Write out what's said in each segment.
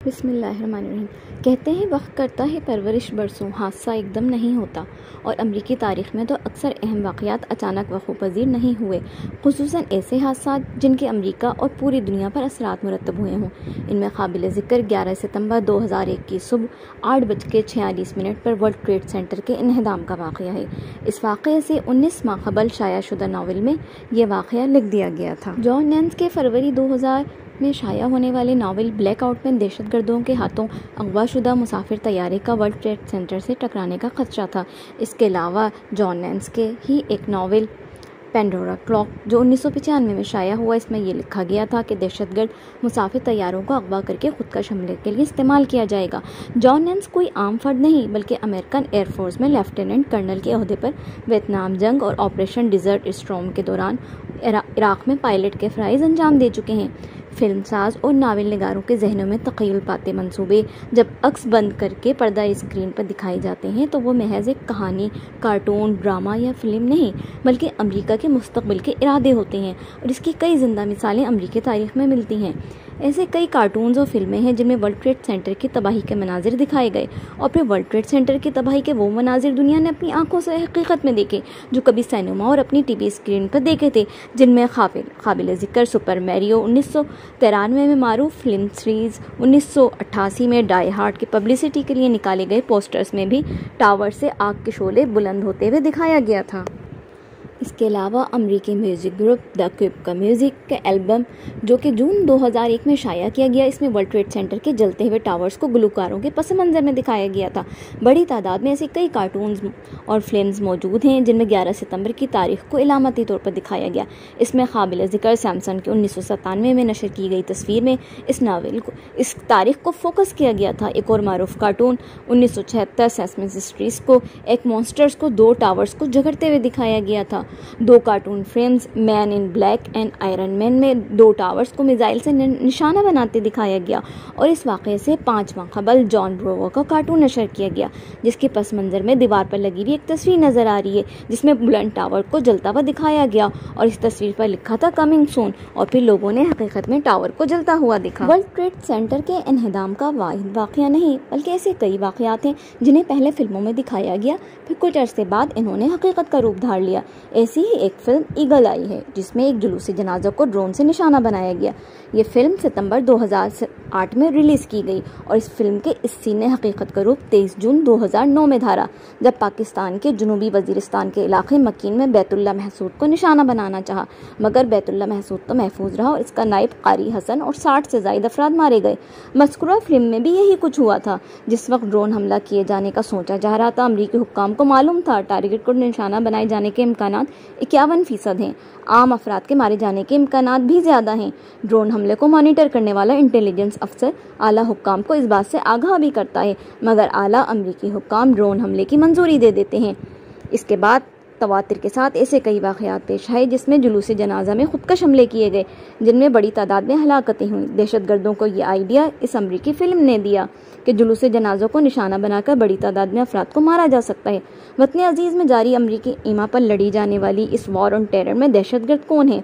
बिस्मिल्लाहिर्रहमानिर्रहीम। कहते हैं वक्त करता है परवरिश बरसों, हादसा एकदम नहीं होता। और अमरीकी तारीख़ में तो अक्सर अहम वाक़यात अचानक वक़ूअ पज़ीर नहीं हुए, खुसूसन ऐसे हादसा जिनके अमरीका और पूरी दुनिया पर असरात मुरतब हुए हों। इनमें काबिल ज़िक्र 11 सितंबर 2001 की सुबह 8:46 पर वर्ल्ड ट्रेड सेंटर के इन्हदाम का वाक़या है। इस वाक़े से 19 माह क़बल शायाशुदा नावल में यह वाक़या लिख दिया गया था। जॉन नैन्स के फरवरी 2000 में शाया होने वाले नावल ब्लैकआउट में दहशतगर्दों के हाथों अगवाशुदा मुसाफिर तैयारे का वर्ल्ड ट्रेड सेंटर से टकराने का खदशा था। इसके अलावा जॉन नैन्स के ही एक नावल पेंडोरा क्लॉक जो 1995 में शाया हुआ, इसमें यह लिखा गया था कि दहशतगर्द मुसाफिर तैयारों को अगवा करके खुदकश हमले के लिए इस्तेमाल किया जाएगा। जॉन नैन्स कोई आम फर्द नहीं बल्कि अमेरिकन एयरफोर्स में लेफ्टिनेंट कर्नल के ओहदे पर वियतनाम जंग और ऑपरेशन डिजर्ट स्टॉर्म के दौरान इराक में पायलट के फ़राइज़ अंजाम दे चुके हैं। फिल्मसाज और नावल निगारों के जहनों में तख़य्युल पाते मंसूबे जब अक्स बंद करके पर्दा स्क्रीन पर दिखाए जाते हैं तो वो महज एक कहानी, कार्टून, ड्रामा या फिल्म नहीं बल्कि अमरीका के मुस्तक़बिल के इरादे होते हैं। और इसकी कई जिंदा मिसालें अमरीकी तारीख़ में मिलती हैं। ऐसे कई कार्टून्स और फिल्में हैं जिनमें वर्ल्ड ट्रेड सेंटर की तबाही के मनाजिर दिखाए गए और फिर वर्ल्ड ट्रेड सेंटर की तबाही के वो मनाजिर दुनिया ने अपनी आंखों से हकीकत में देखे जो कभी सिनेमा और अपनी टीवी स्क्रीन पर देखे थे। जिनमें काबिल ज़िक्र सुपर मैरियो 1993 में मारूफ फिल्म सीरीज़, 1988 में डाई हार्ड की पब्लिसिटी के लिए निकाले गए पोस्टर्स में भी टावर से आग के शोले बुलंद होते हुए दिखाया गया था। इसके अलावा अमरीकी म्यूज़िक ग्रुप द क्यूब का म्यूज़िक का एल्बम जो कि जून 2001 में शाया किया गया, इसमें वर्ल्ड ट्रेड सेंटर के जलते हुए टावर्स को गुलकारों के पस मंज़र में दिखाया गया था। बड़ी तादाद में ऐसे कई कार्टून्स और फिल्म्स मौजूद हैं जिनमें 11 सितंबर की तारीख को इलामती तौर पर दिखाया गया। इसमें काबिल ज़िक्र सैमसन के 1997 में नशर की गई तस्वीर में इस तारीख को फोकस किया गया था। एक और मारूफ कार्टून 1976 सेसमी स्ट्रीट को एक मॉन्स्टर्स को 2 टावर्स को झगड़ते हुए दिखाया गया था। 2 cartoon films man in black and iron man में 2 टावर्स को मिसाइल से निशाना बनाते दिखाया गया। और इस वाक़े से 5 माह क़बल जॉन ब्रोवर का कार्टून नशर किया गया जिसके पस मंज़र में दीवार पर लगी हुई एक तस्वीर नज़र आ रही है जिसमें बुलंद टावर को जलता हुआ दिखाया गया और इस तस्वीर पर लिखा था कमिंग सून और फिर लोगों ने हकीकत में टावर को जलता हुआ देखा। वर्ल्ड ट्रेड सेंटर के इन्हदाम का वाहिद वाक़या नहीं बल्कि ऐसे कई वाक़यात हैं जिन्हें पहले फिल्मों में दिखाया गया, फिर कुछ अरसे बाद इन्होंने हकीकत का रूप धार लिया। ऐसी ही एक फिल्म ईगल आई है जिसमें एक जुलूस जनाजा को ड्रोन से निशाना बनाया गया। ये फिल्म सितंबर 2008 में रिलीज़ की गई और इस फिल्म के इस सीन ने हकीकत का रूप 23 जून 2009 में धारा जब पाकिस्तान के जुनूबी वजीरिस्तान के इलाके मकीन में बैतुल्ला महसूद को निशाना बनाना चाहा, मगर बैतुल्ला महसूद तो महफूज रहा और इसका नायब कारी हसन और 60 से ज़ायद अफराद मारे गए। मज़कूरा फिल्म में भी यही कुछ हुआ था। जिस वक्त ड्रोन हमला किए जाने का सोचा जा रहा था, अमरीकी हुक्काम को मालूम था टारगेट को निशाना बनाए जाने के इम्कानात 51% हैं। आम अफराद के मारे जाने के इम्कानात भी ज़्यादा हैं। ड्रोन हमले को मॉनिटर करने वाला इंटेलिजेंस अफसर आला हुक्काम को इस बात से आगाह भी करता है, मगर आला अमरीकी हुक्काम ड्रोन हमले की मंजूरी दे देते हैं। इसके बाद तवातिर के साथ ऐसे कई वाक़यात पेश आए जिसमें जुलूस जनाजा में खुदकश हमले किए गए जिनमें बड़ी तादाद में हलाकतें हुई। दहशतगर्दों को ये आइडिया इस अमरीकी फिल्म ने दिया कि जुलूस जनाजों को निशाना बनाकर बड़ी तादाद में अफराद को मारा जा सकता है। वतन अजीज़ में जारी अमरीकी ईमा पर लड़ी जाने वाली इस वॉर ऑन टेरर में दहशतगर्द कौन है,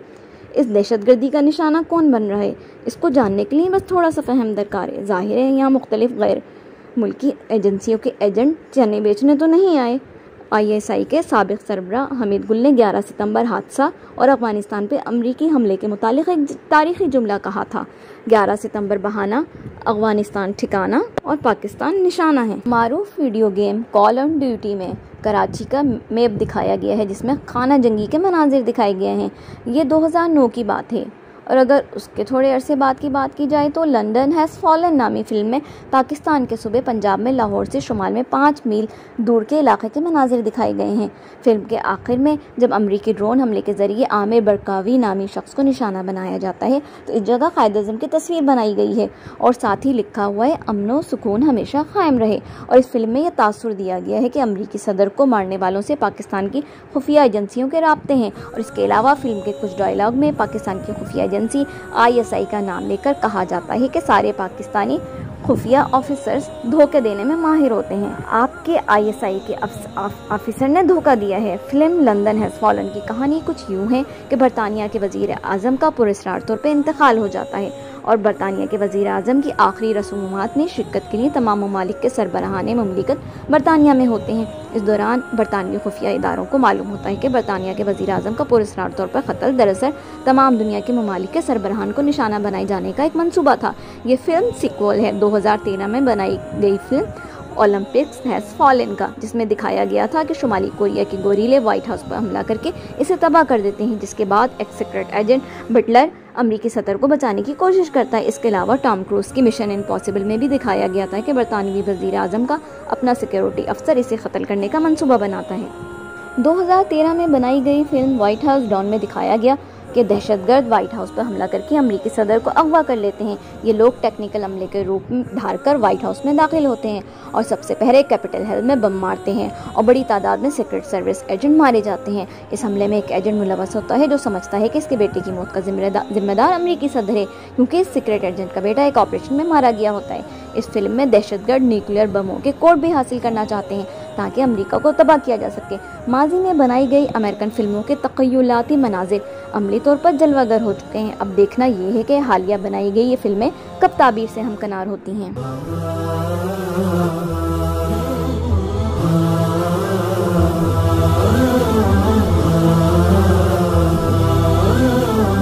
इस दहशतगर्दी का निशाना कौन बन रहा है, इसको जानने के लिए बस थोड़ा सा फहम दरकार है। जाहिर है यहाँ मुख्तलिफ गैर मुल्की एजेंसियों के एजेंट चने बेचने तो नहीं आए। ISI के साबिक सरबरा हमीद गुल ने 11 सितंबर हादसा और अफगानिस्तान पे अमरीकी हमले के मुतालिक एक तारीखी जुमला कहा था। 11 सितंबर बहाना, अफगानिस्तान ठिकाना और पाकिस्तान निशाना है। मारूफ video game call of duty में कराची का मैप दिखाया गया है जिसमें खाना जंगी के मनाजिर दिखाए गए हैं। ये 2009 की बात है। और अगर उसके थोड़े अरसे बाद की बात की जाए तो लंदन हैज़ फॉलन नामी फिल्म में पाकिस्तान के सूबे पंजाब में लाहौर से शुमाल में 5 मील दूर के इलाके के मनाजिर दिखाए गए हैं। फिल्म के आखिर में जब अमरीकी ड्रोन हमले के ज़रिए आमिर बरकावी नामी शख्स को निशाना बनाया जाता है तो इस जगह कायद-ए-आज़म की तस्वीर बनाई गई है और साथ ही लिखा हुआ है अमन सुकून हमेशा कायम रहे। और इस फिल्म में यह तासुर दिया गया है कि अमरीकी सदर को मारने वालों से पाकिस्तान की खुफिया एजेंसियों के राब्ते हैं। और इसके अलावा फिल्म के कुछ डायलॉग में पाकिस्तान की खुफिया एजेंसी ISI का नाम लेकर कहा जाता है कि सारे पाकिस्तानी खुफिया ऑफिसर्स धोखे देने में माहिर होते हैं। आपके ISI के ऑफिसर ने धोखा दिया है। फिल्म लंदन हैज़ फॉलन की कहानी कुछ यूँ है कि बरतानिया के वज़ीर आज़म का पुरस्कार तौर पर इंतकाल हो जाता है और बरतानिया के वज़ीर आज़म की आखिरी रसूमात में शिरकत के लिए तमाम ममालिक के सरबराहान मुमलिकत बरतानिया में होते हैं। इस दौरान बरतानवी खुफिया इदारों को मालूम होता है कि बरतानिया के वज़ीर आज़म का पुरस्कार तौर पर कत्ल दरअसल तमाम दुनिया के ममालिक के सरबराहान को निशाना बनाए जाने का एक मंसूबा था। ये फिल्म सीक्वल है 2013 में बनाई गई फिल्म ओलंपिक्स हैज़ फॉलन का, जिसमें दिखाया गया था कि शुमाली कोरिया के गोरीले व्हाइट हाउस पर हमला करके इसे तबाह कर देते हैं, जिसके बाद एक सीक्रेट एजेंट बटलर अमरीकी सदर को बचाने की कोशिश करता है। इसके अलावा टॉम क्रूज की मिशन इम्पॉसिबल में भी दिखाया गया था कि बरतानवी वज़ीर आज़म का अपना सिक्योरिटी अफसर इसे कत्ल करने का मंसूबा बनाता है। 2013 में बनाई गई फिल्म व्हाइट हाउस डॉन में दिखाया गया कि दहशतगर्द व्हाइट हाउस पर हमला करके अमरीकी सदर को अगवा कर लेते हैं। ये लोग टेक्निकल अमले के रूप में धारकर व्हाइट हाउस में दाखिल होते हैं और सबसे पहले कैपिटल हिल में बम मारते हैं और बड़ी तादाद में सीक्रेट सर्विस एजेंट मारे जाते हैं। इस हमले में एक एजेंट मुलव्वस होता है जो समझता है कि इसके बेटे की मौत का जिम्मेदार अमरीकी सदर है, क्योंकि इस सीक्रेट एजेंट का बेटा एक ऑपरेशन में मारा गया होता है। इस फिल्म में दहशतगर्द न्यूक्लियर बमों के कोड भी हासिल करना चाहते हैं ताकि अमेरिका को तबाह किया जा सके। माजी में बनाई गई अमेरिकन फिल्मों के तख़य्युलाती मनाजिर अमली तौर पर जलवागर हो चुके हैं। अब देखना ये है कि हालिया बनाई गई ये फिल्में कब ताबीर से हमकनार होती हैं।